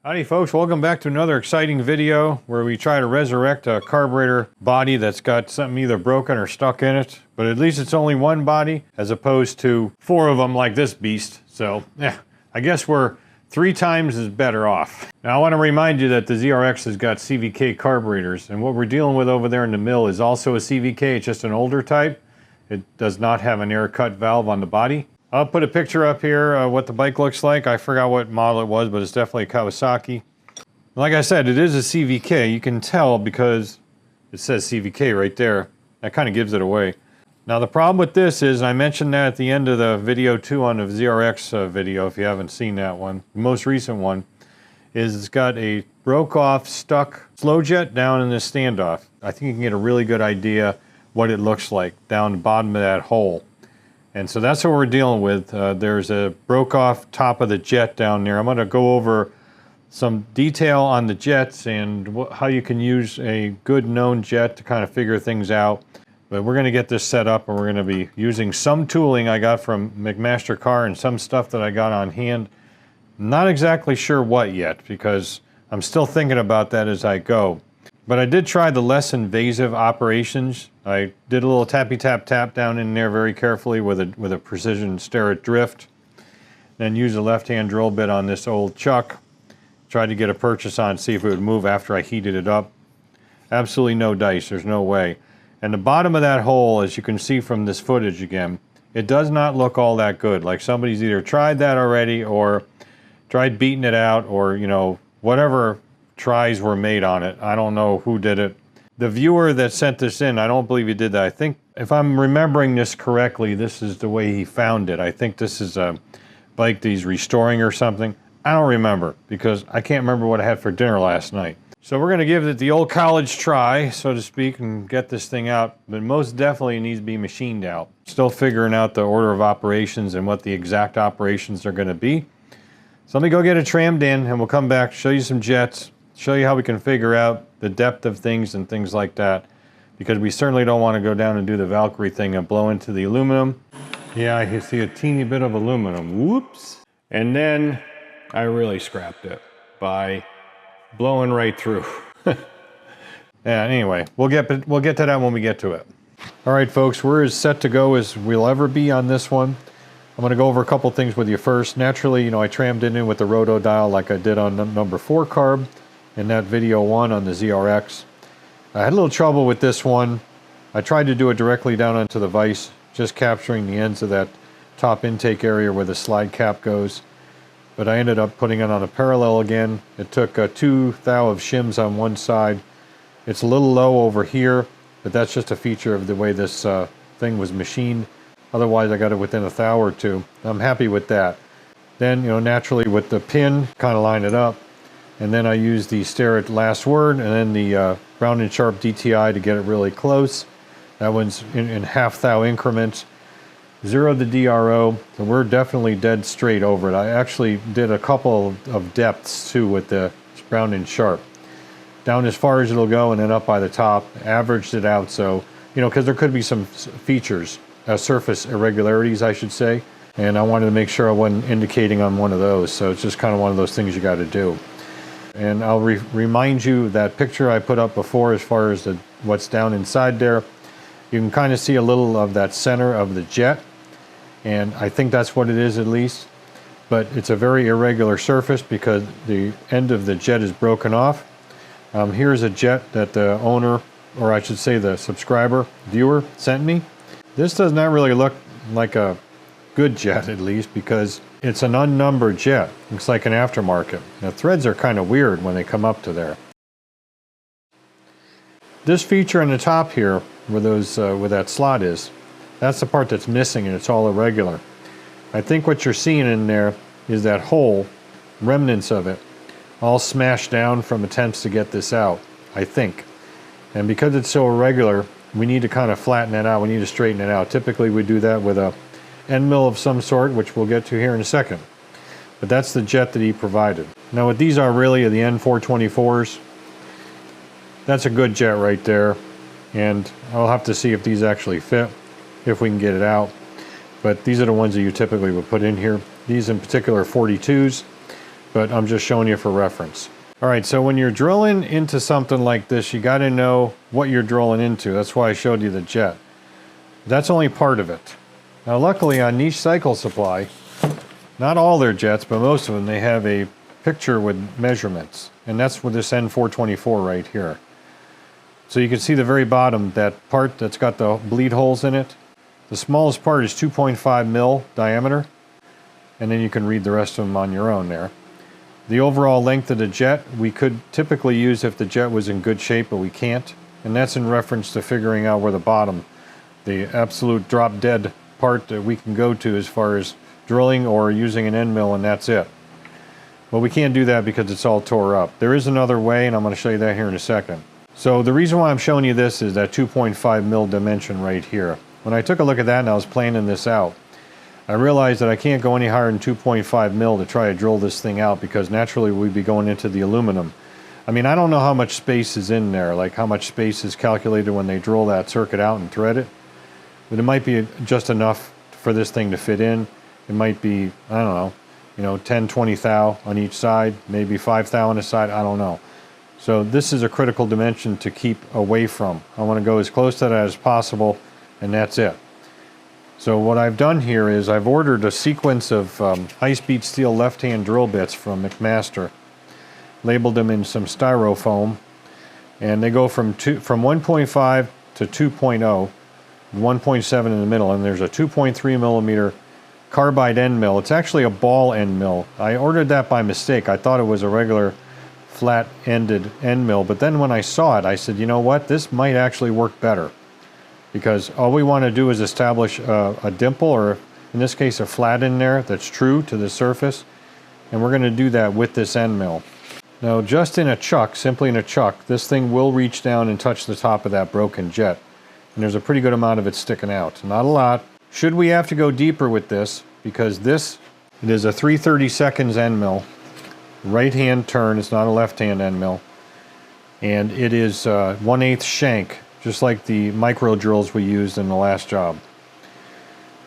Howdy folks, welcome back to another exciting video where we try to resurrect a carburetor body that's got something either broken or stuck in it. But at least it's only one body as opposed to 4 of them like this beast. So yeah, I guess we're 3 times as better off. Now I want to remind you that the ZRX has got CVK carburetors, and what we're dealing with over there in the mill is also a CVK. It's just an older type. It does not have an air cut valve on the body. I'll put a picture up here what the bike looks like. I forgot what model it was, but it's definitely a Kawasaki. Like I said, it is a CVK. You can tell because it says CVK right there. That kind of gives it away. Now the problem with this is, and I mentioned that at the end of the video too on the ZRX video, if you haven't seen that one, the most recent one, is it's got a broke off, stuck slow jet down in this standoff. I think you can get a really good idea what it looks like down the bottom of that hole. And so that's what we're dealing with. There's a broke off top of the jet down there. I'm going to go over some detail on the jets and how you can use a good known jet to kind of figure things out. But we're going to get this set up, and we're going to be using some tooling I got from McMaster Car and some stuff that I got on hand. Not exactly sure what yet, because I'm still thinking about that as I go. But I did try the less invasive operations. I did a little tappy tap tap down in there very carefully with a precision Starrett drift. Then used a left-hand drill bit on this old chuck. Tried to get a purchase on, see if it would move after I heated it up. Absolutely no dice, there's no way. And the bottom of that hole, as you can see from this footage again, it does not look all that good. Like somebody's either tried that already or tried beating it out, or, you know, whatever tries were made on it. I don't know who did it. The viewer that sent this in, I don't believe he did that. I think, if I'm remembering this correctly, this is the way he found it. I think this is a bike that he's restoring or something. I don't remember, because I can't remember what I had for dinner last night. So we're going to give it the old college try, so to speak, and get this thing out. But most definitely it needs to be machined out. Still figuring out the order of operations and what the exact operations are going to be. So let me go get it trammed in, and we'll come back, show you some jets, show you how we can figure out the depth of things and things like that, because we certainly don't want to go down and do the Valkyrie thing and blow into the aluminum. Yeah, I see a teeny bit of aluminum. Whoops. And then I really scrapped it by blowing right through. Yeah, anyway, we'll get to that when we get to it. All right, folks, we're as set to go as we'll ever be on this one. I'm going to go over a couple things with you first. Naturally, you know, I trammed it in with the roto dial like I did on number 4 carb in that video 1 on the ZRX. I had a little trouble with this one. I tried to do it directly down onto the vise, just capturing the ends of that top intake area where the slide cap goes. But I ended up putting it on a parallel again. It took 2 thou of shims on one side. It's a little low over here, but that's just a feature of the way this thing was machined. Otherwise, I got it within a thou or 2. I'm happy with that. Then, you know, naturally with the pin, kind of line it up. And then I used the Starrett last word, and then the Brown & Sharp DTI to get it really close. That one's in half thou increments. 0 the DRO, so we're definitely dead straight over it. I actually did a couple of depths too with the Brown & Sharp. Down as far as it'll go and then up by the top. Averaged it out, so, you know, because there could be some features, surface irregularities I should say, and I wanted to make sure I wasn't indicating on one of those, so it's just kind of one of those things you got to do. And I'll remind you that picture I put up before as far as what's down inside there. You can kind of see a little of that center of the jet, and I think that's what it is at least. But it's a very irregular surface because the end of the jet is broken off. Here's a jet that the owner, or I should say the subscriber, viewer, sent me. This does not really look like a good jet, at least, because it's an unnumbered jet. Looks like an aftermarket. The threads are kind of weird when they come up to there. This feature on the top here, where that slot is, that's the part that's missing, and it's all irregular. I think what you're seeing in there is that hole, remnants of it, all smashed down from attempts to get this out, I think. And because it's so irregular, we need to kind of flatten that out. We need to straighten it out. Typically we do that with a end mill of some sort, which we'll get to here in a second. But that's the jet that he provided. Now what these are really are the N424s. That's a good jet right there. And I'll have to see if these actually fit, if we can get it out. But these are the ones that you typically would put in here. These in particular are 42s. but I'm just showing you for reference. All right, so when you're drilling into something like this, you got to know what you're drilling into. That's why I showed you the jet. That's only part of it. Now, luckily on Niche Cycle Supply, not all their jets, but most of them, they have a picture with measurements. And that's with this N424 right here. So you can see the very bottom, that part that's got the bleed holes in it. The smallest part is 2.5 mil diameter. And then you can read the rest of them on your own there. The overall length of the jet we could typically use if the jet was in good shape, but we can't. And that's in reference to figuring out where the bottom, the absolute drop dead part that we can go to as far as drilling or using an end mill, and that's it. But we can't do that because it's all tore up. There is another way, and I'm going to show you that here in a second. So the reason why I'm showing you this is that 2.5 mil dimension right here. When I took a look at that and I was planning this out, I realized that I can't go any higher than 2.5 mil to try to drill this thing out, because naturally we'd be going into the aluminum. I mean, I don't know how much space is in there, like how much space is calculated when they drill that circuit out and thread it. But it might be just enough for this thing to fit in. It might be, I don't know, 10, 20 thou on each side, maybe 5 thou on a side, I don't know. So this is a critical dimension to keep away from. I want to go as close to that as possible, and that's it. So what I've done here is I've ordered a sequence of high-speed steel left-hand drill bits from McMaster, labeled them in some styrofoam, and they go from 1.5 to 2.0, 1.7 in the middle, and there's a 2.3 millimeter carbide end mill. It's actually a ball end mill. I ordered that by mistake. I thought it was a regular flat-ended end mill, but then when I saw it, I said, you know what, this might actually work better. Because all we want to do is establish a dimple, or in this case a flat in there that's true to the surface, and we're going to do that with this end mill. Now just in a chuck, simply in a chuck, this thing will reach down and touch the top of that broken jet, and there's a pretty good amount of it sticking out. Not a lot. Should we have to go deeper with this, because it is a 3/32 end mill, right hand turn, it's not a left hand end mill, and it is 1/8 shank, just like the micro drills we used in the last job.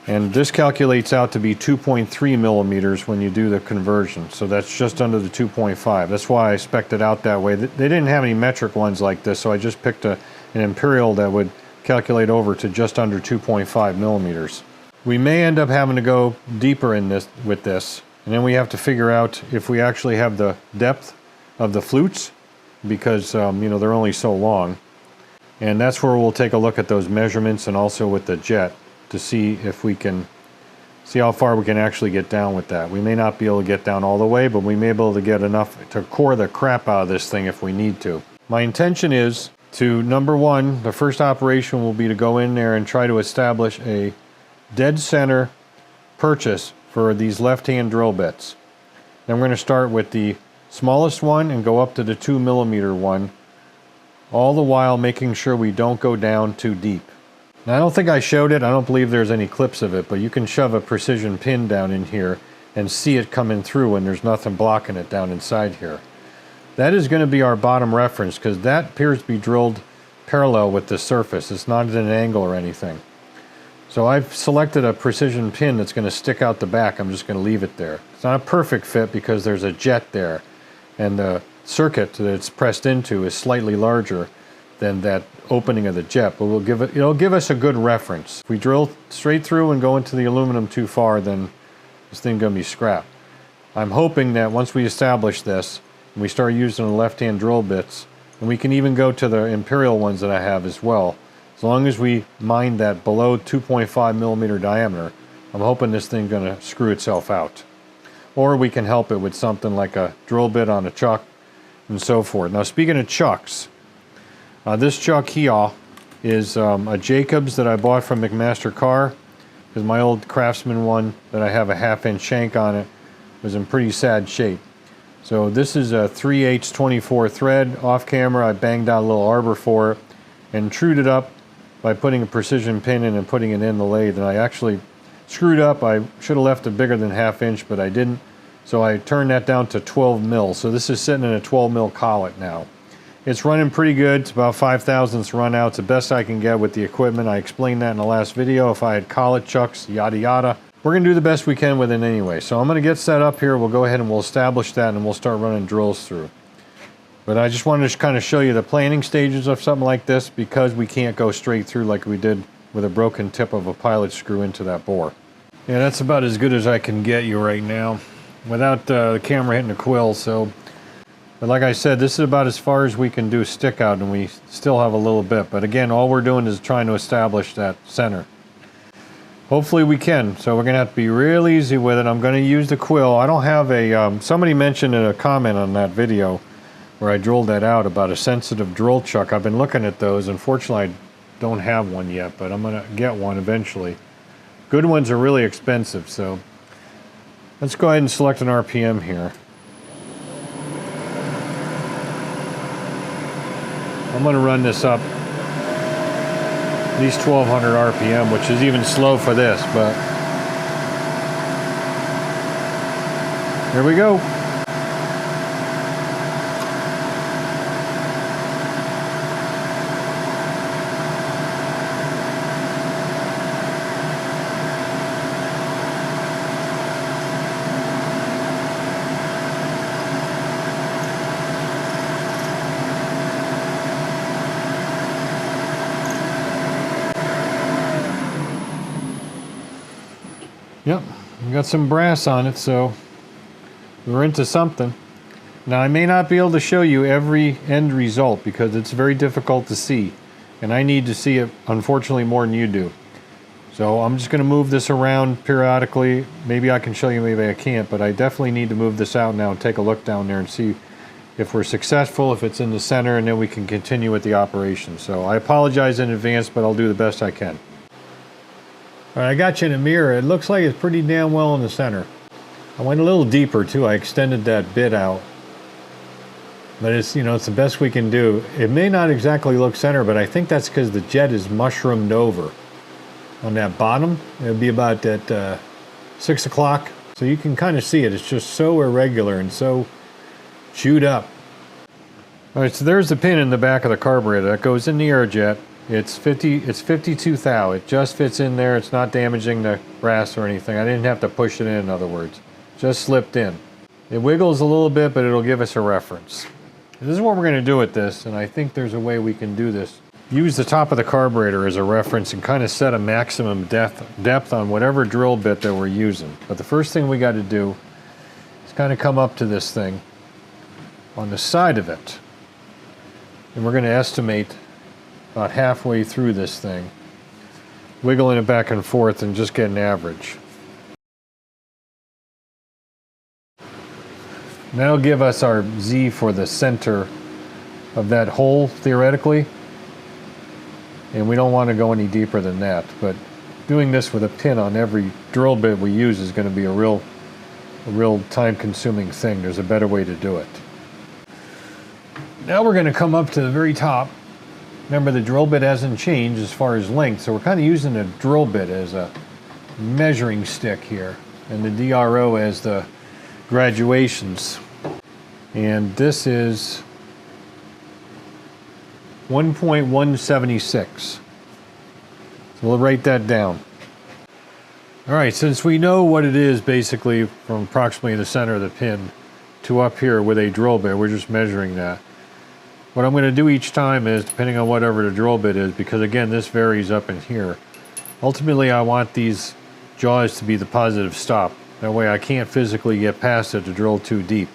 And this calculates out to be 2.3 millimeters when you do the conversion. So that's just under the 2.5. That's why I spec'd it out that way. They didn't have any metric ones like this, so I just picked an imperial that would calculate over to just under 2.5 millimeters. We may end up having to go deeper in this with this, and then we have to figure out if we actually have the depth of the flutes, because they're only so long. And that's where we'll take a look at those measurements, and also with the jet, to see if we can see how far we can actually get down with that. We may not be able to get down all the way, but we may be able to get enough to core the crap out of this thing if we need to. My intention is to, number one, the first operation will be to go in there and try to establish a dead center purchase for these left-hand drill bits. Then we're going to start with the smallest one and go up to the 2 millimeter one, all the while making sure we don't go down too deep. Now, I don't think I showed it. I don't believe there's any clips of it, but you can shove a precision pin down in here and see it coming through when there's nothing blocking it down inside here. That is going to be our bottom reference, because that appears to be drilled parallel with the surface. It's not at an angle or anything. So I've selected a precision pin that's going to stick out the back. I'm just going to leave it there. It's not a perfect fit because there's a jet there, and the circuit that it's pressed into is slightly larger than that opening of the jet, but it'll give us a good reference. If we drill straight through and go into the aluminum too far, then this thing's going to be scrapped. I'm hoping that once we establish this and we start using the left-hand drill bits, and we can even go to the imperial ones that I have as well, as long as we mine that below 2.5 millimeter diameter, I'm hoping this thing's going to screw itself out. Or we can help it with something like a drill bit on a chuck and so forth. Now, speaking of chucks, this chuck here is a Jacobs that I bought from McMaster Car, because my old Craftsman one that I have a 1/2 inch shank on it was in pretty sad shape. So this is a 3/8 24 thread. Off camera I banged out a little arbor for it and trued it up by putting a precision pin in and putting it in the lathe, and I actually screwed up. I should have left it bigger than 1/2 inch, but I didn't. So I turned that down to 12 mil. So this is sitting in a 12 mil collet now. It's running pretty good. It's about 5 thousandths run out. It's the best I can get with the equipment. I explained that in the last video. If I had collet chucks, yada yada. we're going to do the best we can with it anyway. So I'm going to get set up here. We'll go ahead and we'll establish that and we'll start running drills through. But I just wanted to kind of show you the planning stages of something like this because we can't go straight through like we did with a broken tip of a pilot screw into that bore. Yeah, that's about as good as I can get you right now without the camera hitting the quill. So, but like I said, this is about as far as we can do stick out, and we still have a little bit. But again, all we're doing is trying to establish that center. Hopefully we can. So we're going to have to be real easy with it. I'm going to use the quill. I don't have a, somebody mentioned in a comment on that video where I drilled that out about a sensitive drill chuck. I've been looking at those. Unfortunately, I don't have one yet, but I'm going to get one eventually. Good ones are really expensive, so let's go ahead and select an RPM here. I'm going to run this up at least 1200 RPM, which is even slow for this, but here we go. Yep, we got some brass on it, so we're into something. Now, I may not be able to show you every end result because it's very difficult to see, and I need to see it, unfortunately, more than you do. So I'm just going to move this around periodically. Maybe I can show you, maybe I can't, but I definitely need to move this out now and take a look down there and see if we're successful, if it's in the center, and then we can continue with the operation. So I apologize in advance, but I'll do the best I can. All right, I got you in a mirror. It looks like it's pretty damn well in the center. I went a little deeper too. I extended that bit out. But it's, you know, it's the best we can do. It may not exactly look center, but I think that's because the jet is mushroomed over on that bottom. It'll be about at 6 o'clock. So you can kind of see it. It's just so irregular and so chewed up. All right, so there's the pin in the back of the carburetor. That goes in the air jet. It's 52 thou. It just fits in there. It's not damaging the brass or anything. I didn't have to push it in other words. Just slipped in. It wiggles a little bit, but it'll give us a reference. This is what we're going to do with this, and I think there's a way we can do this. Use the top of the carburetor as a reference and kind of set a maximum depth on whatever drill bit that we're using. But the first thing we got to do is kind of come up to this thing on the side of it. And we're going to estimate about halfway through this thing, wiggling it back and forth and just get an average. And that'll give us our Z for the center of that hole, theoretically. And we don't want to go any deeper than that. But doing this with a pin on every drill bit we use is going to be a real time-consuming thing. There's a better way to do it. Now we're going to come up to the very top. Remember, the drill bit hasn't changed as far as length, so we're kind of using the drill bit as a measuring stick here, and the DRO as the graduations. And this is 1.176. So we'll write that down. All right, since we know what it is basically from approximately the center of the pin to up here with a drill bit, we're just measuring that. What I'm going to do each time is, depending on whatever the drill bit is, because again, this varies up in here. Ultimately, I want these jaws to be the positive stop. That way I can't physically get past it to drill too deep.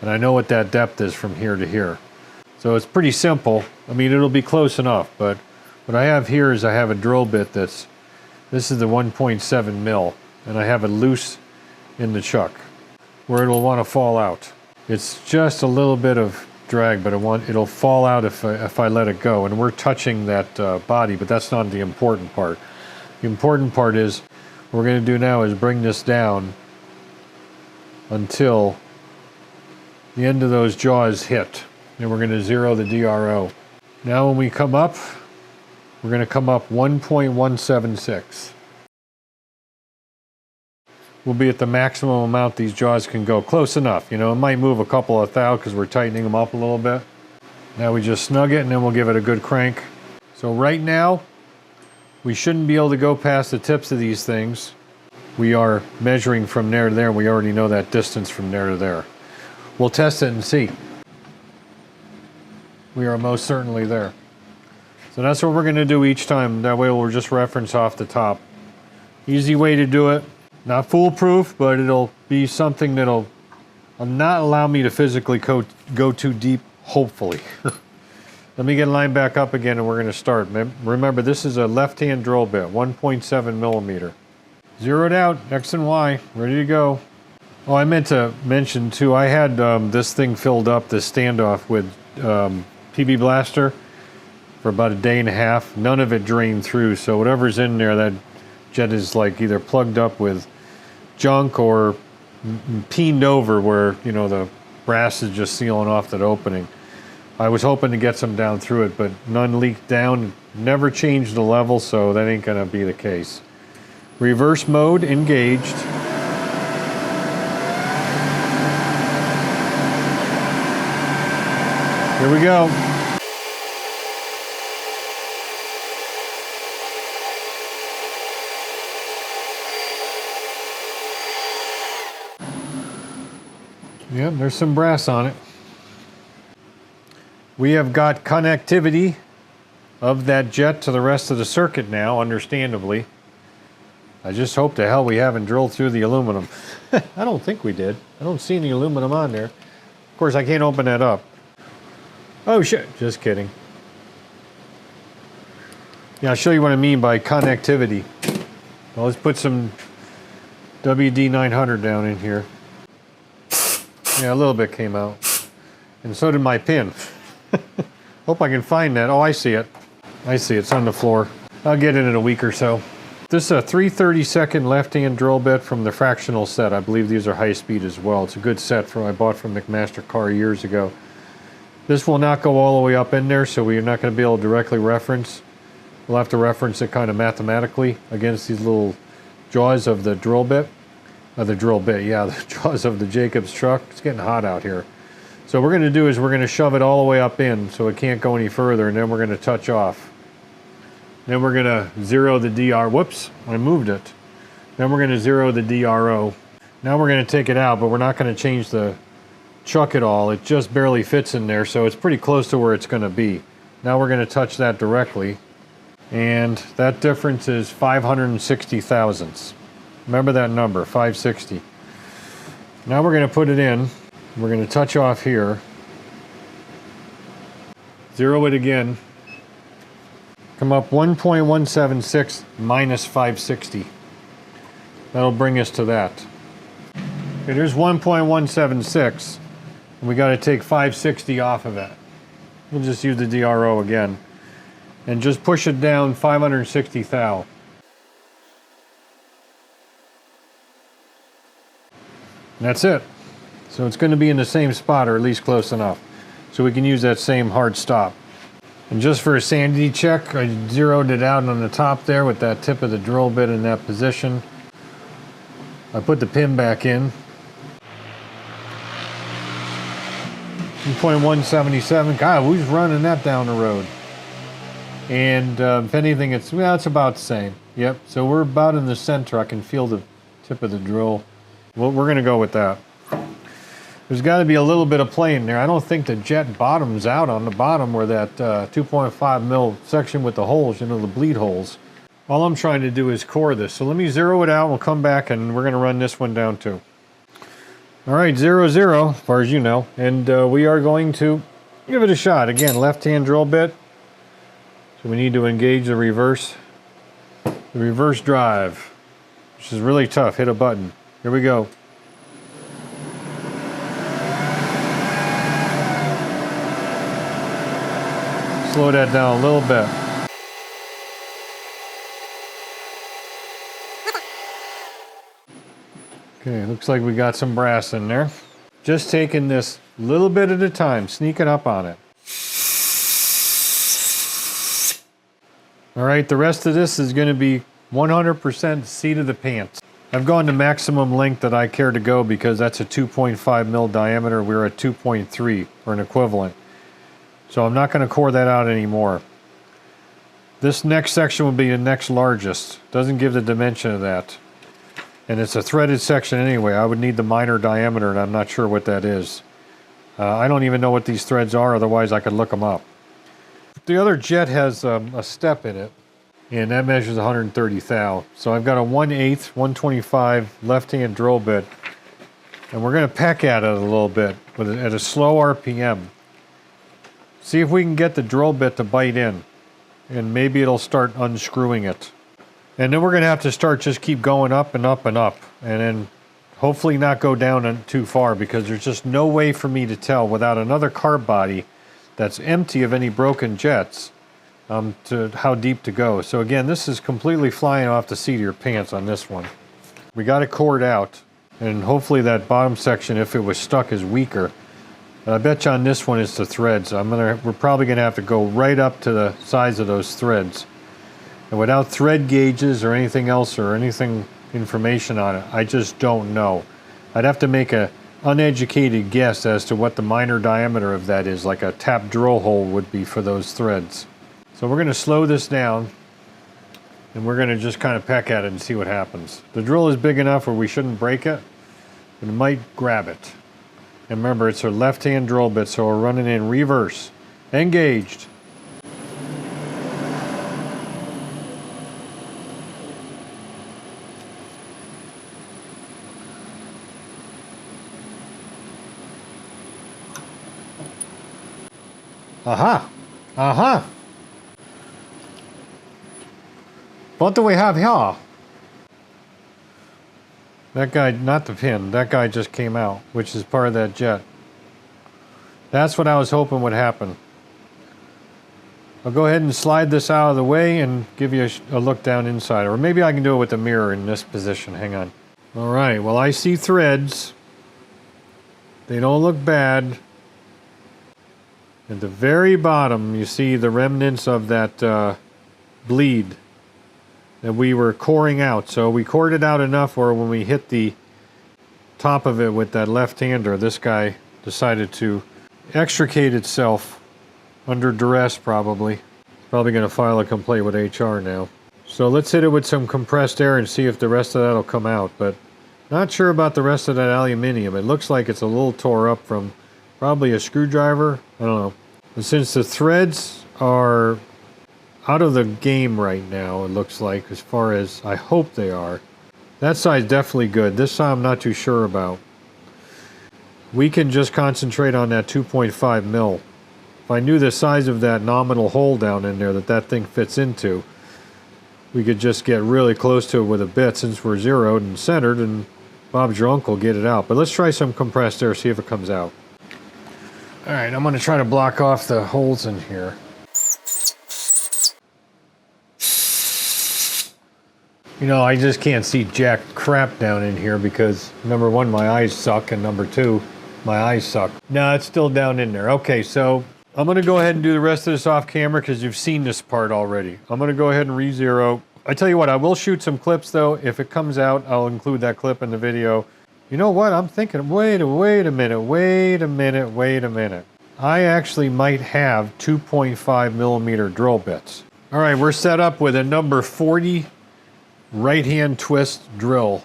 And I know what that depth is from here to here. So it's pretty simple. I mean, it'll be close enough, but what I have here is I have a drill bit this is the 1.7 mil, and I have it loose in the chuck where it'll want to fall out. It's just a little bit of drag, but it'll fall out if I let it go. And we're touching that body, but that's not the important part. The important part is what we're going to do now is bring this down until the end of those jaws hit. And we're going to zero the DRO. Now when we come up, we're going to come up 1.176. We'll be at the maximum amount these jaws can go. Close enough, you know, it might move a couple of thou because we're tightening them up a little bit. Now we just snug it and then we'll give it a good crank. So right now, we shouldn't be able to go past the tips of these things. we are measuring from there to there. We already know that distance from there to there. We'll test it and see. We are most certainly there. So that's what we're going to do each time. That way we'll just reference off the top. Easy way to do it. Not foolproof, but it'll be something that'll not allow me to physically go too deep, hopefully. Let me get lined back up again and we're going to start. Remember, this is a left-hand drill bit, 1.7 millimeter. Zeroed out, X and Y, ready to go. Oh, I meant to mention too, I had this thing filled up, this standoff with PB Blaster for about a day and a half. None of it drained through, so whatever's in there, that jet is like either plugged up with junk or peened over where, you know, the brass is just sealing off that opening. I was hoping to get some down through it, but none leaked down. Never changed the level, so that ain't gonna be the case. Reverse mode engaged. Here we go. Yep, there's some brass on it. We have got connectivity of that jet to the rest of the circuit now, understandably. I just hope to hell we haven't drilled through the aluminum. I don't think we did. I don't see any aluminum on there. Of course, I can't open that up. Oh shit, just kidding. Yeah, I'll show you what I mean by connectivity. Well, let's put some WD-900 down in here. Yeah, a little bit came out. And so did my pin. Hope I can find that. Oh, I see it. I see it. It's on the floor. I'll get it in a week or so. This is a 3/32 left-hand drill bit from the fractional set. I believe these are high speed as well. It's a good set I bought from McMaster Car years ago. This will not go all the way up in there, so we're not going to be able to directly reference. We'll have to reference it kind of mathematically against these little jaws of the drill bit. The jaws of the Jacobs truck. It's getting hot out here. So what we're going to do is we're going to shove it all the way up in so it can't go any further, and then we're going to touch off. Then we're going to zero the DR. Whoops, I moved it. Then we're going to zero the DRO. Now we're going to take it out, but we're not going to change the chuck at all. It just barely fits in there, so it's pretty close to where it's going to be. Now we're going to touch that directly, and that difference is 560 thousandths. Remember that number, 560. Now we're going to put it in. We're going to touch off here. Zero it again. Come up 1.176 minus 560. That'll bring us to that. Okay, there's 1.176. And we got to take 560 off of that. We'll just use the DRO again. And just push it down 560 thou. And that's it. So it's going to be in the same spot, or at least close enough. So we can use that same hard stop. And just for a sanity check, I zeroed it out on the top there with that tip of the drill bit in that position. I put the pin back in. 2.177. God, who's running that down the road? And if anything, it's about the same. Yep, so we're about in the center. I can feel the tip of the drill. Well, we're going to go with that. There's got to be a little bit of play in there. I don't think the jet bottoms out on the bottom where that 2.5 mil section with the holes, you know, the bleed holes. All I'm trying to do is core this. So let me zero it out. We'll come back and we're going to run this one down too. All right, 0, 0, as far as you know. And we are going to give it a shot. Again, left-hand drill bit. So we need to engage the reverse drive, which is really tough. Hit a button. Here we go. Slow that down a little bit. Okay, looks like we got some brass in there. Just taking this little bit at a time, sneaking up on it. All right, the rest of this is going to be 100% seat of the pants. I've gone to maximum length that I care to go because that's a 2.5 mil diameter. We're at 2.3 or an equivalent. So I'm not going to core that out anymore. This next section will be the next largest. Doesn't give the dimension of that. And it's a threaded section anyway. I would need the minor diameter, and I'm not sure what that is. I don't even know what these threads are, otherwise I could look them up. The other jet has a step in it, and that measures 130 thou. So I've got a 1/8, 125 left-hand drill bit, and we're going to peck at it a little bit at a slow RPM. See if we can get the drill bit to bite in, and maybe it'll start unscrewing it. And then we're going to have to start just keep going up and up and up, and then hopefully not go down too far, because there's just no way for me to tell without another carb body that's empty of any broken jets to how deep to go. So again, this is completely flying off the seat of your pants on this one. We got it cored out, and hopefully that bottom section, if it was stuck, is weaker. But I bet you on this one it's the threads. We're probably gonna have to go right up to the size of those threads. And without thread gauges or anything else or anything information on it, I just don't know. I'd have to make a uneducated guess as to what the minor diameter of that is, like a tap drill hole would be for those threads. So we're gonna slow this down, and we're gonna just kind of peck at it and see what happens. The drill is big enough where we shouldn't break it, but it might grab it. And remember, it's a left-hand drill bit, so we're running in reverse. Engaged. Aha! Aha! What do we have here? That guy, not the pin, that guy just came out, which is part of that jet. That's what I was hoping would happen. I'll go ahead and slide this out of the way and give you a look down inside. Or maybe I can do it with the mirror in this position. Hang on. All right, well, I see threads. They don't look bad. At the very bottom, you see the remnants of that bleed that we were coring out. So we cored it out enough where when we hit the top of it with that left-hander, this guy decided to extricate itself under duress, probably. Probably going to file a complaint with HR now. So let's hit it with some compressed air and see if the rest of that will come out. But not sure about the rest of that aluminum. It looks like it's a little tore up from probably a screwdriver. I don't know. And since the threads are out of the game right now, it looks like, as far as I hope they are. That side's definitely good. This side I'm not too sure about. We can just concentrate on that 2.5 mil. If I knew the size of that nominal hole down in there that thing fits into, we could just get really close to it with a bit, since we're zeroed and centered, and Bob's your uncle, get it out. But let's try some compressed air, see if it comes out. All right, I'm going to try to block off the holes in here. You know, I just can't see jack crap down in here because, number one, my eyes suck, and number two, my eyes suck. No, it's still down in there. Okay, so I'm going to go ahead and do the rest of this off camera because you've seen this part already. I'm going to go ahead and re-zero. I tell you what, I will shoot some clips though. If it comes out, I'll include that clip in the video. You know what? I'm thinking, wait a minute. I actually might have 2.5 millimeter drill bits. All right, we're set up with a number 40 right-hand twist drill.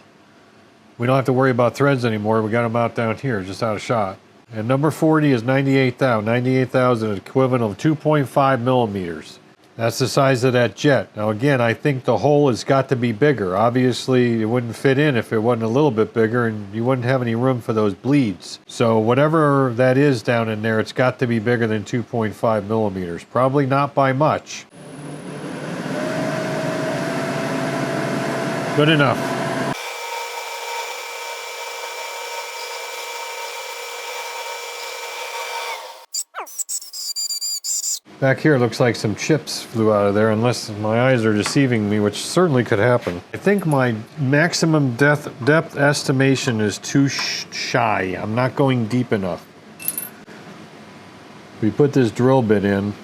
We don't have to worry about threads anymore. We got them out down here, just out of shot. And number 40 is 98 thou. 98 thou is an equivalent of 2.5 millimeters. That's the size of that jet. Now again, I think the hole has got to be bigger. Obviously, it wouldn't fit in if it wasn't a little bit bigger, and you wouldn't have any room for those bleeds. So whatever that is down in there, it's got to be bigger than 2.5 millimeters. Probably not by much. Good enough. Back here, it looks like some chips flew out of there, unless my eyes are deceiving me, which certainly could happen. I think my maximum depth estimation is too shy. I'm not going deep enough. We put this drill bit in.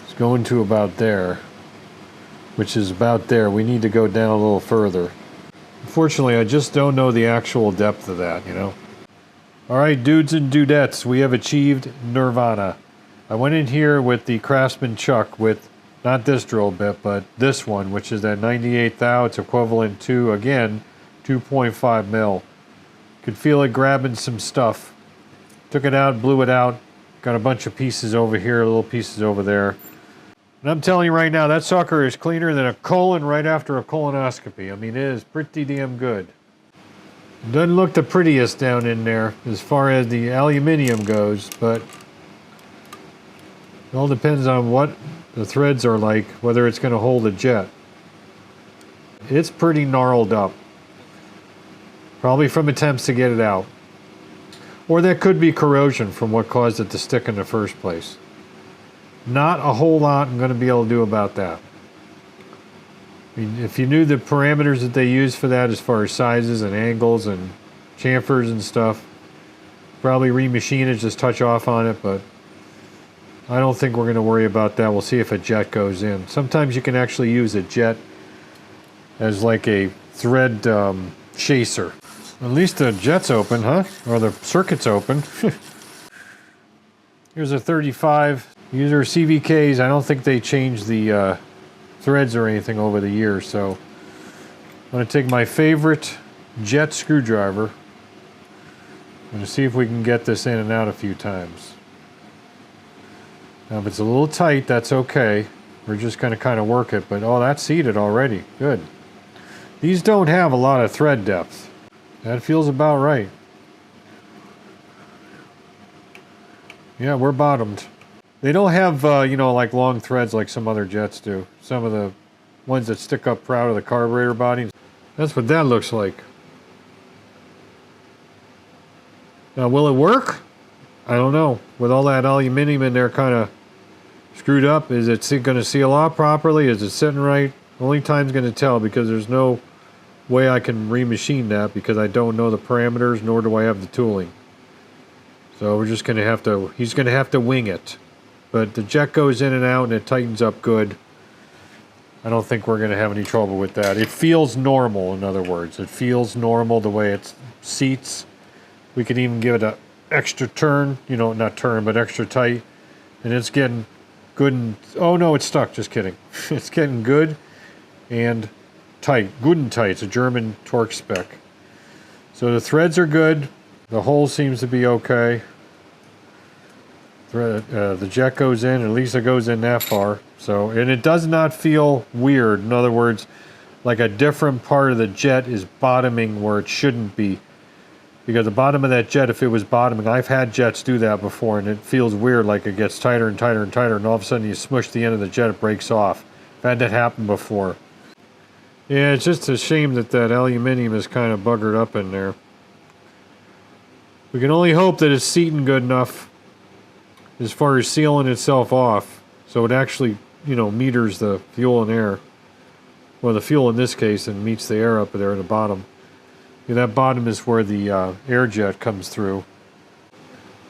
It's going to about there, which is about there. We need to go down a little further. Unfortunately, I just don't know the actual depth of that, you know. All right, dudes and dudettes, we have achieved nirvana. I went in here with the Craftsman chuck with Not this drill bit, but this one, which is that 98 thou. It's equivalent to, again, 2.5 mil. Could feel it grabbing some stuff. Took it out, blew it out. Got a bunch of pieces over here, little pieces over there. And I'm telling you right now, that sucker is cleaner than a colon right after a colonoscopy. I mean, it is pretty damn good. Doesn't look the prettiest down in there as far as the aluminium goes, but it all depends on what the threads are like, whether it's going to hold a jet. It's pretty gnarled up. Probably from attempts to get it out. Or that could be corrosion from what caused it to stick in the first place. Not a whole lot I'm going to be able to do about that. I mean, if you knew the parameters that they use for that as far as sizes and angles and chamfers and stuff, probably remachine it, just touch off on it, but I don't think we're going to worry about that. We'll see if a jet goes in. Sometimes you can actually use a jet as like a thread chaser. At least the jet's open, huh? Or the circuit's open. Here's a 35. These are CVKs. I don't think they changed the threads or anything over the years, so I'm going to take my favorite jet screwdriver. I'm going to see if we can get this in and out a few times. Now, if it's a little tight, that's okay. We're just going to kind of work it, but oh, that's seated already. Good. These don't have a lot of thread depth. That feels about right. Yeah, we're bottomed. They don't have, you know, like long threads like some other jets do. Some of the ones that stick up proud of the carburetor body. That's what that looks like. Now, will it work? I don't know. With all that aluminum in there kind of screwed up, is it going to seal off properly? Is it sitting right? Only time's going to tell, because there's no way I can remachine that, because I don't know the parameters, nor do I have the tooling. So we're just going to have to, he's going to have to wing it. But the jet goes in and out and it tightens up good. I don't think we're going to have any trouble with that. It feels normal, in other words. It feels normal the way it seats. We could even give it an extra turn, you know, not turn, but extra tight. And it's getting good and, oh no, it's stuck, just kidding. It's getting good and tight, good and tight. It's a German torque spec. So the threads are good. The hole seems to be okay. The jet goes in, at least it goes in that far. So, and it does not feel weird. In other words, like a different part of the jet is bottoming where it shouldn't be. Because the bottom of that jet, if it was bottoming, I've had jets do that before, and it feels weird, like it gets tighter and tighter and tighter, and all of a sudden you smush the end of the jet, it breaks off. I've had that happen before. Yeah, it's just a shame that that aluminium is kind of buggered up in there. We can only hope that it's seating good enough as far as sealing itself off, so it actually, you know, meters the fuel and air. Well, the fuel in this case, and meets the air up there at the bottom. Yeah, that bottom is where the air jet comes through.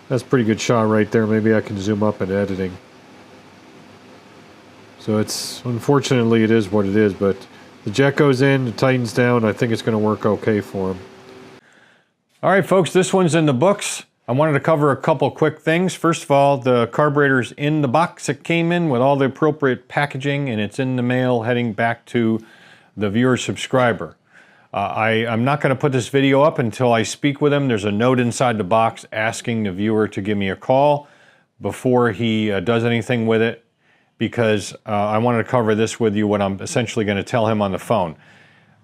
That's a pretty good shot right there. Maybe I can zoom up in editing. So it's, unfortunately, it is what it is, but the jet goes in, it tightens down. I think it's going to work okay for him. All right, folks, this one's in the books. I wanted to cover a couple quick things. First of all, the carburetor's in the box it came in with all the appropriate packaging, and it's in the mail heading back to the viewer subscriber. I'm not going to put this video up until I speak with him. There's a note inside the box asking the viewer to give me a call before he does anything with it, because I wanted to cover this with you, what I'm essentially going to tell him on the phone.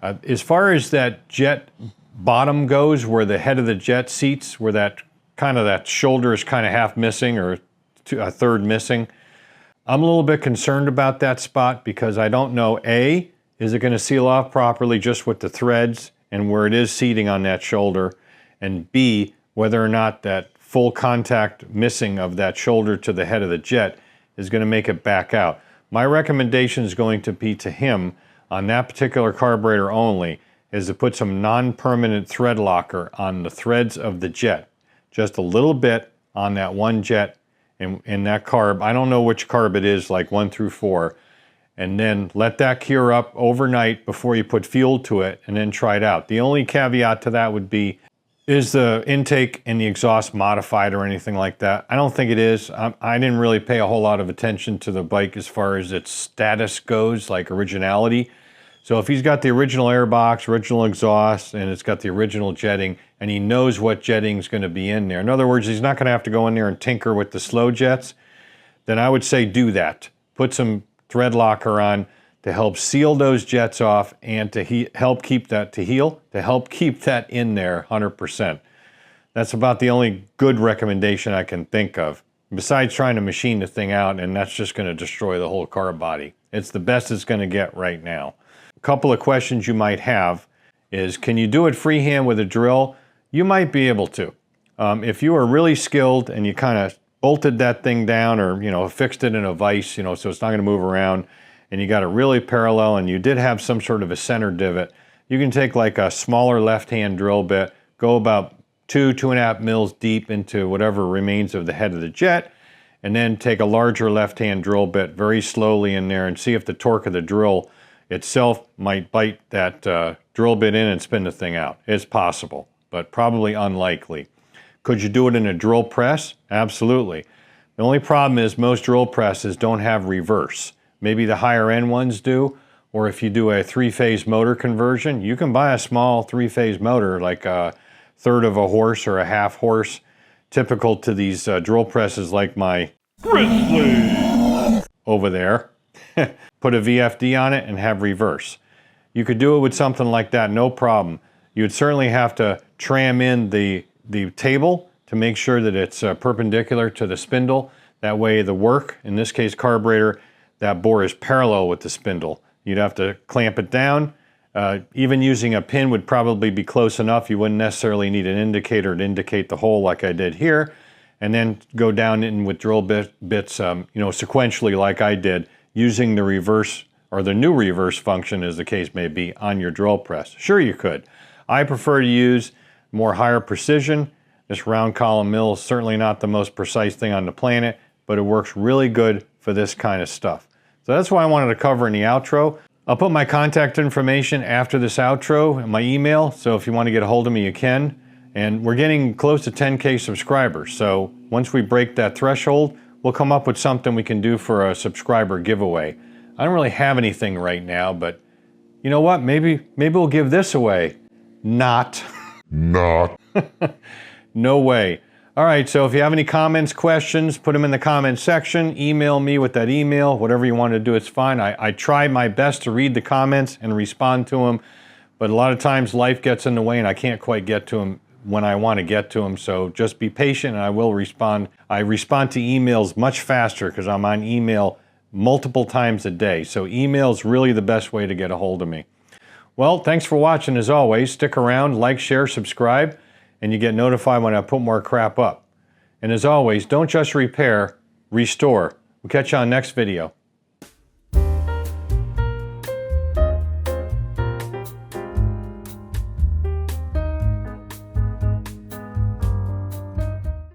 As far as that jet bottom goes, where the head of the jet seats, where that kind of that shoulder is kind of half missing or a third missing, I'm a little bit concerned about that spot, because I don't know, A, is it going to seal off properly just with the threads and where it is seating on that shoulder, and B, whether or not that full contact missing of that shoulder to the head of the jet is going to make it back out. My recommendation is going to be to him on that particular carburetor only is to put some non-permanent thread locker on the threads of the jet. Just a little bit on that one jet in that carb. I don't know which carb it is, like 1 through 4. And then let that cure up overnight before you put fuel to it, and then try it out. The only caveat to that would be Is the intake and the exhaust modified or anything like that? I don't think it is. I didn't really pay a whole lot of attention to the bike as far as its status goes, like originality. So if he's got the original airbox, original exhaust, and it's got the original jetting, and he knows what jetting is going to be in there. In other words, he's not going to have to go in there and tinker with the slow jets. Then I would say do that. Put some thread locker on to help seal those jets off and to help keep that in there 100%. That's about the only good recommendation I can think of, besides trying to machine the thing out, and that's just going to destroy the whole car body. It's the best it's going to get right now. A couple of questions you might have is, can you do it freehand with a drill? You might be able to. If you are really skilled and you kind of bolted that thing down, or fixed it in a vise, so it's not going to move around, and you got it really parallel, and you did have some sort of a center divot, you can take like a smaller left-hand drill bit, go about 2.5 mils deep into whatever remains of the head of the jet, and then take a larger left-hand drill bit very slowly in there and see if the torque of the drill itself might bite that drill bit in and spin the thing out. It's possible, but probably unlikely. Could you do it in a drill press? Absolutely. The only problem is most drill presses don't have reverse. Maybe the higher end ones do, or if you do a 3-phase motor conversion, you can buy a small 3-phase motor, like a 1/3 of a horse or a 1/2 horse, typical to these drill presses like my Grizzly over there. Put a VFD on it and have reverse. You could do it with something like that, no problem. You would certainly have to tram in the table to make sure that it's perpendicular to the spindle. That way the work, in this case carburetor, that bore is parallel with the spindle. You'd have to clamp it down. Even using a pin would probably be close enough. You wouldn't necessarily need an indicator to indicate the hole like I did here. And then go down in with drill bits, sequentially like I did, using the reverse or the new reverse function, as the case may be, on your drill press. Sure, you could. I prefer to use more higher precision. This round column mill is certainly not the most precise thing on the planet, but it works really good for this kind of stuff. So that's why I wanted to cover in the outro. I'll put my contact information after this outro and my email, so if you want to get a hold of me, you can. And we're getting close to 10K subscribers, so once we break that threshold, we'll come up with something we can do for a subscriber giveaway. I don't really have anything right now, but you know what? Maybe we'll give this away. Not. No way. All right, so if you have any comments, questions, put them in the comments section. Email me with that email. Whatever you want to do, it's fine. I try my best to read the comments and respond to them, but a lot of times life gets in the way and I can't quite get to them when I want to get to them. So just be patient and I will respond. I respond to emails much faster because I'm on email multiple times a day. So email is really the best way to get a hold of me. Well, thanks for watching as always. Stick around, like, share, subscribe, and you get notified when I put more crap up. And as always, don't just repair, restore. We'll catch you on next video.